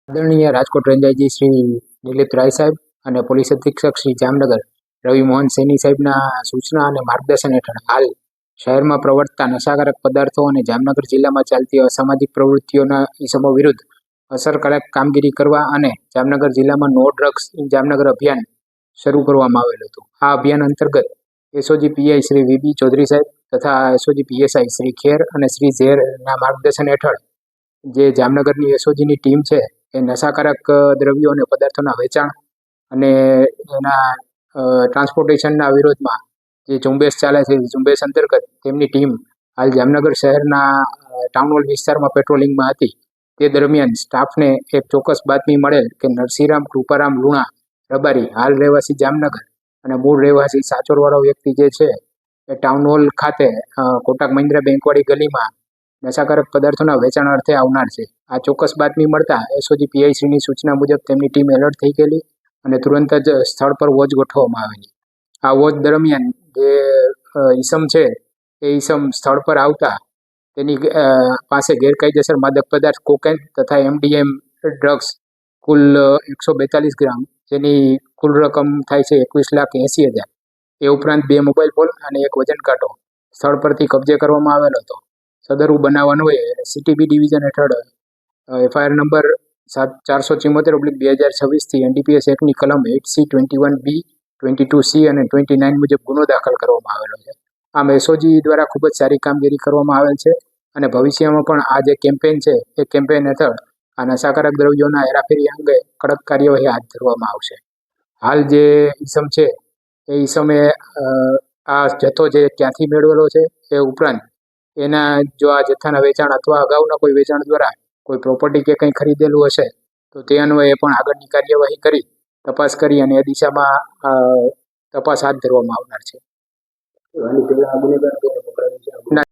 આદરણીય Rajkot range IG Shri Dilip રાય સાહેબ અને પોલીસ અધિક્ષક શ્રી જામનગર રવિ મોહન સૈની સાહેબના સૂચના અને માર્ગદર્શન હેઠળ હાલ શહેરમાં પ્રવર્તતા નશાકારક પદાર્થો અને જામનગર જિલ્લામાં ચાલતી અસામાજિક પ્રવૃત્તિઓના ઇસમો વિરુદ્ધ અસરકારક કામગીરી કરવા અને જામનગર જિલ્લામાં નો ડ્રગ્સ ઇન જામનગર અભિયાન શરૂ કરવામાં આવેલું હતું. આ અભિયાન અંતર્ગત SOG PI Shri VB Chaudhari સાહેબ તથા એસઓજી પીએસઆઈ શ્રી ખેર અને શ્રી ઝેરના માર્ગદર્શન હેઠળ જે જામનગરની એસઓજીની ટીમ છે એ નશાકારક દ્રવ્યો અને પદાર્થોના વેચાણ અને એના ટ્રાન્સપોર્ટેશનના વિરોધમાં જે ઝુંબેશ ચાલે છે એ ઝુંબેશ અંતર્ગત તેમની ટીમ હાલ જામનગર શહેરના ટાઉન હોલ વિસ્તારમાં પેટ્રોલિંગમાં હતી. તે દરમિયાન સ્ટાફને એક ચોક્કસ બાતમી મળેલ કે નરસિંહરામ કૃપારામ લુણા રબારી હાલ રહેવાસી જામનગર અને મૂળ રહેવાસી સાચોરવાળો વ્યક્તિ જે છે એ ટાઉન હોલ ખાતે કોટક મહિન્દ્રા બેંકવાળી ગલીમાં નશાકારક પદાર્થોના વેચાણ અર્થે આવનાર છે. આ ચોક્કસ બાતમી મળતા એસઓજી પીઆઈસીની સૂચના મુજબ તેમની ટીમ એલર્ટ થઈ ગયેલી અને તુરંત જ સ્થળ પર વોચ ગોઠવવામાં આવેલી. આ વોચ દરમિયાન જે ઈસમ છે એ ઈસમ સ્થળ પર આવતા તેની પાસે ગેરકાયદેસર માદક પદાર્થ કોકેન તથા એમડીએમ ડ્રગ્સ કુલ 142 ગ્રામ, જેની કુલ રકમ થાય છે 21,80,000. એ ઉપરાંત 2 મોબાઈલ ફોન અને એક વજન કાંટો સ્થળ પરથી કબજે કરવામાં આવેલો હતો. સદરુ બનાવ અન્વયે સીટીબી ડિવિઝન હેઠળ એફઆઈઆર નંબર 474/2026 એનડીપીએસ એક્ટની કલમ 8C, 21B, 22C અને 29 મુજબ ગુનો દાખલ કરવામાં આવેલો છે. આમ એસઓજી દ્વારા ખૂબ જ સારી કામગીરી કરવામાં આવેલ છે અને ભવિષ્યમાં પણ આ જે કેમ્પેન છે એ કેમ્પેન હેઠળ આ નશાકારક દ્રવ્યોના હેરાફેરી અંગે કડક કાર્યવાહી હાથ ધરવામાં આવશે. હાલ જે ઈસમ છે એ ઈસમે આ જથ્થો જે ક્યાંથી મેળવેલો છે એ ઉપરાંત એના જો આ જથ્થાના વેચાણ અથવા અગાઉના કોઈ વેચાણ દ્વારા કોઈ પ્રોપર્ટી કે કંઈ ખરીદેલું હશે તો તે અન્વયે પણ આગળની કાર્યવાહી કરી તપાસ કરી અને એ દિશામાં તપાસ હાથ ધરવામાં આવનાર છે. ના,